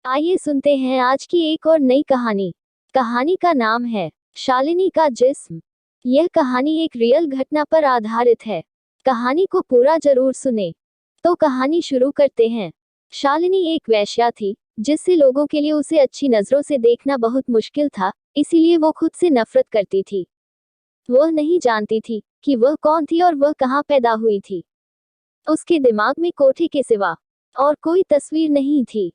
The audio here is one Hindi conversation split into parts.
आइए सुनते हैं आज की एक और नई कहानी। कहानी का नाम है शालिनी का जिस्म। यह कहानी एक रियल घटना पर आधारित है। कहानी को पूरा जरूर सुने। तो कहानी शुरू करते हैं। शालिनी एक वेश्या थी, जिससे लोगों के लिए उसे अच्छी नजरों से देखना बहुत मुश्किल था, इसीलिए वो खुद से नफरत करती थी। वह नहीं जानती थी कि वह कौन थी और वह कहाँ पैदा हुई थी। उसके दिमाग में कोठे के सिवा और कोई तस्वीर नहीं थी।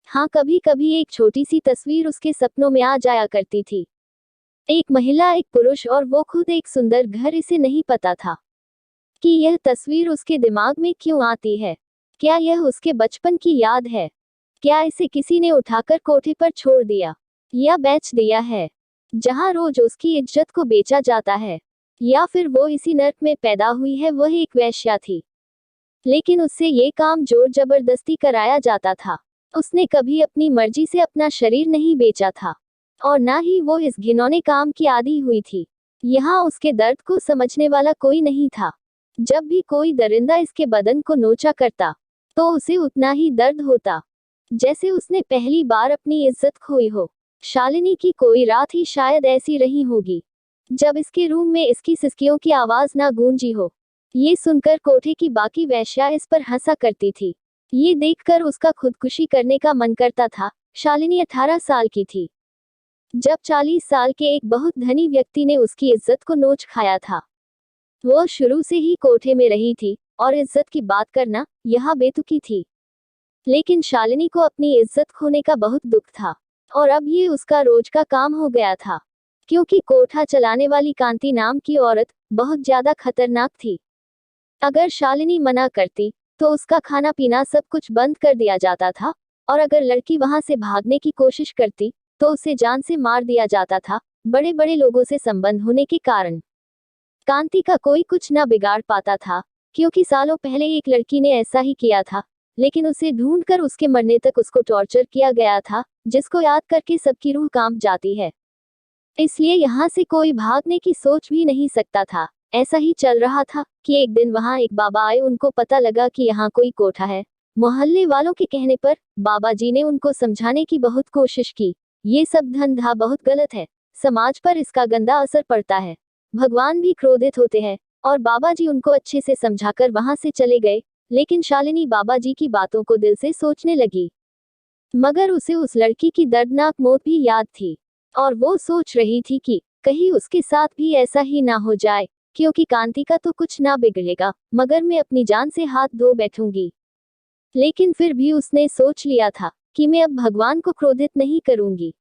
हाँ, कभी कभी एक छोटी सी तस्वीर उसके सपनों में आ जाया करती थी। एक महिला, एक पुरुष और वो खुद एक सुंदर घर। इसे नहीं पता था कि यह तस्वीर उसके दिमाग में क्यों आती है। क्या यह उसके बचपन की याद है? क्या इसे किसी ने उठाकर कोठे पर छोड़ दिया या बेच दिया है, जहां रोज उसकी इज्जत को बेचा जाता है? या फिर वो इसी नर्क में पैदा हुई है? वह एक वेश्या थी, लेकिन उससे ये काम जोर जबरदस्ती कराया जाता था। उसने कभी अपनी मर्जी से अपना शरीर नहीं बेचा था, और ना ही वो इस घिनौने काम की आदी हुई थी। यहाँ उसके दर्द को समझने वाला कोई नहीं था। जब भी कोई दरिंदा इसके बदन को नोचा करता, तो उसे उतना ही दर्द होता जैसे उसने पहली बार अपनी इज्जत खोई हो। शालिनी की कोई रात ही शायद ऐसी रही होगी, जब इसके रूम में इसकी सिसकियों की आवाज ना गूंजी हो। ये सुनकर कोठे की बाकी वेश्या इस पर हंसा करती थी। ये देखकर उसका खुदकुशी करने का मन करता था। शालिनी 18 साल की थी, जब 40 साल के एक बहुत धनी व्यक्ति ने उसकी इज्जत को नोच खाया था। वह शुरू से ही कोठे में रही थी, और इज्जत की बात करना यहाँ बेतुकी थी। लेकिन शालिनी को अपनी इज्जत खोने का बहुत दुख था, और अब ये उसका रोज का काम हो गया था। क्योंकि कोठा चलाने वाली कांति नाम की औरत बहुत ज्यादा खतरनाक थी। अगर शालिनी मना करती, तो उसका खाना पीना सब कुछ बंद कर दिया जाता था, और अगर लड़की वहां से भागने की कोशिश करती, तो उसे जान से मार दिया जाता था, बड़े बड़े लोगों से संबंध होने के कारण। कांति का कोई कुछ ना बिगाड़ पाता था, क्योंकि सालों पहले एक लड़की ने ऐसा ही किया था, लेकिन उसे ढूंढकर उसके मरने तक उसको टॉर्चर किया गया था, जिसको याद करके सबकी रूह कांप जाती है। इसलिए यहाँ से कोई भागने की सोच भी नहीं सकता था। ऐसा ही चल रहा था कि एक दिन वहां एक बाबा आए। उनको पता लगा कि यहाँ कोई कोठा है। मोहल्ले वालों के कहने पर बाबा जी ने उनको समझाने की बहुत कोशिश की। ये सब धंधा बहुत गलत है, समाज पर इसका गंदा असर पड़ता है, भगवान भी क्रोधित होते हैं। और बाबा जी उनको अच्छे से समझाकर वहां से चले गए। लेकिन शालिनी बाबा जी की बातों को दिल से सोचने लगी, मगर उसे उस लड़की की दर्दनाक मौत भी याद थी। और वो सोच रही थी कि कहीं उसके साथ भी ऐसा ही ना हो जाए, क्योंकि कांति का तो कुछ ना बिगड़ेगा, मगर मैं अपनी जान से हाथ धो बैठूंगी। लेकिन फिर भी उसने सोच लिया था कि मैं अब भगवान को क्रोधित नहीं करूंगी,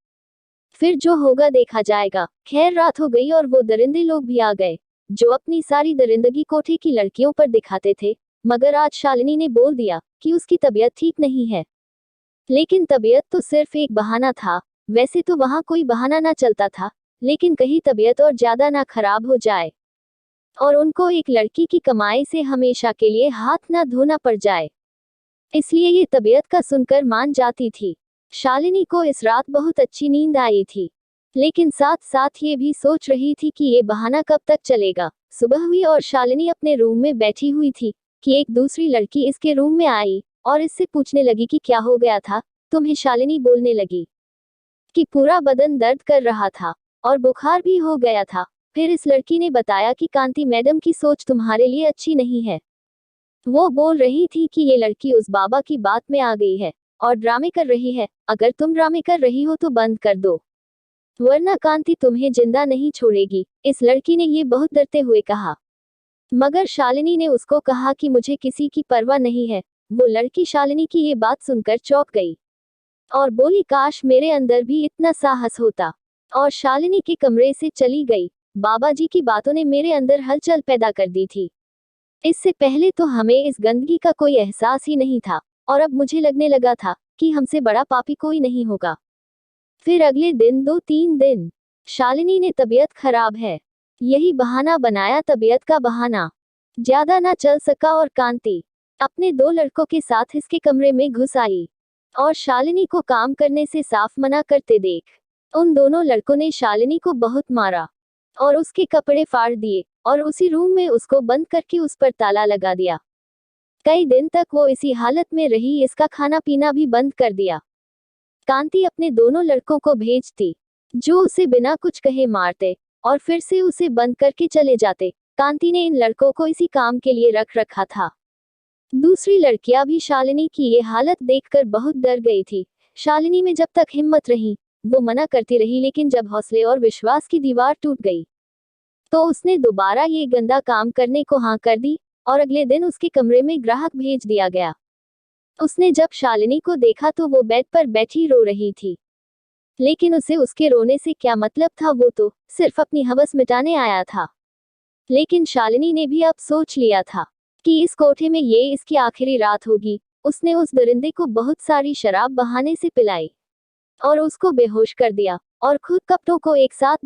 फिर जो होगा देखा जाएगा। खैर, रात हो गई और वो दरिंदे लोग भी आ गए, जो अपनी सारी दरिंदगी कोठे की लड़कियों पर दिखाते थे। मगर आज शालिनी ने बोल दिया कि उसकी तबीयत ठीक नहीं है। लेकिन तबीयत तो सिर्फ एक बहाना था। वैसे तो वहां कोई बहाना ना चलता था, लेकिन कहीं तबीयत और ज्यादा ना खराब हो जाए, और उनको एक लड़की की कमाई से हमेशा के लिए हाथ ना धोना पड़ जाए। इसलिए ये तबीयत का सुनकर मान जाती थी। शालिनी को इस रात बहुत अच्छी नींद आई थी, लेकिन साथ साथ ये भी सोच रही थी कि ये बहाना कब तक चलेगा। सुबह हुई और शालिनी अपने रूम में बैठी हुई थी कि एक दूसरी लड़की इसके रूम में आई और इससे पूछने लगी कि क्या हो गया था तुम्हें। शालिनी बोलने लगी कि पूरा बदन दर्द कर रहा था और बुखार भी हो गया था। फिर इस लड़की ने बताया कि कांति मैडम की सोच तुम्हारे लिए अच्छी नहीं है। वो बोल रही थी कि ये लड़की उस बाबा की बात में आ गई है और ड्रामे कर रही है। अगर तुम ड्रामे कर रही हो तो बंद कर दो, वरना कांति तुम्हें जिंदा नहीं छोड़ेगी। इस लड़की ने ये बहुत डरते हुए कहा। मगर शालिनी ने उसको कहा कि मुझे किसी की परवाह नहीं है। वो लड़की शालिनी की ये बात सुनकर चौंक गई और बोली, काश मेरे अंदर भी इतना साहस होता, और शालिनी के कमरे से चली गई। बाबा जी की बातों ने मेरे अंदर हलचल पैदा कर दी थी। इससे पहले तो हमें इस गंदगी का कोई एहसास ही नहीं था, और अब मुझे लगने लगा था कि हमसे बड़ा पापी कोई नहीं होगा। फिर अगले दिन 2-3 दिन शालिनी ने तबीयत खराब है यही बहाना बनाया, तबीयत का बहाना। ज्यादा ना चल सका और कांति अपने 2 लड़कों के साथ इसके कमरे में घुस आई, और शालिनी को काम करने से साफ मना करते देख उन दोनों लड़कों ने शालिनी को बहुत मारा और उसके कपड़े फाड़ दिए, और उसी रूम में उसको बंद करके उस पर ताला लगा दिया। कई दिन तक वो इसी हालत में रही, इसका खाना पीना भी बंद कर दिया। कांति अपने दोनों लड़कों को भेजती, जो उसे बिना कुछ कहे मारते और फिर से उसे बंद करके चले जाते। कांति ने इन लड़कों को इसी काम के लिए रख रखा था। दूसरी लड़कियां भी शालिनी की ये हालत देखकर बहुत डर गई थी। शालिनी में जब तक हिम्मत रही, वो मना करती रही, लेकिन जब हौसले और विश्वास की दीवार टूट गई, तो उसने दोबारा ये गंदा काम करने को हाँ कर दी और अगले दिन उसके कमरे में ग्राहक भेज दिया गया। उसने जब शालिनी को देखा तो वो बेड पर बैठी रो रही थी, लेकिन उसे उसके रोने से क्या मतलब था, वो तो सिर्फ अपनी हवस मिटाने आया था। लेकिन शालिनी ने भी अब सोच लिया था कि इस कोठे में ये इसकी आखिरी रात होगी। उसने उस दरिंदे को बहुत सारी शराब बहाने से पिलाई और उसको बेहोश कर दिया और खुद कपड़ों को एक साथ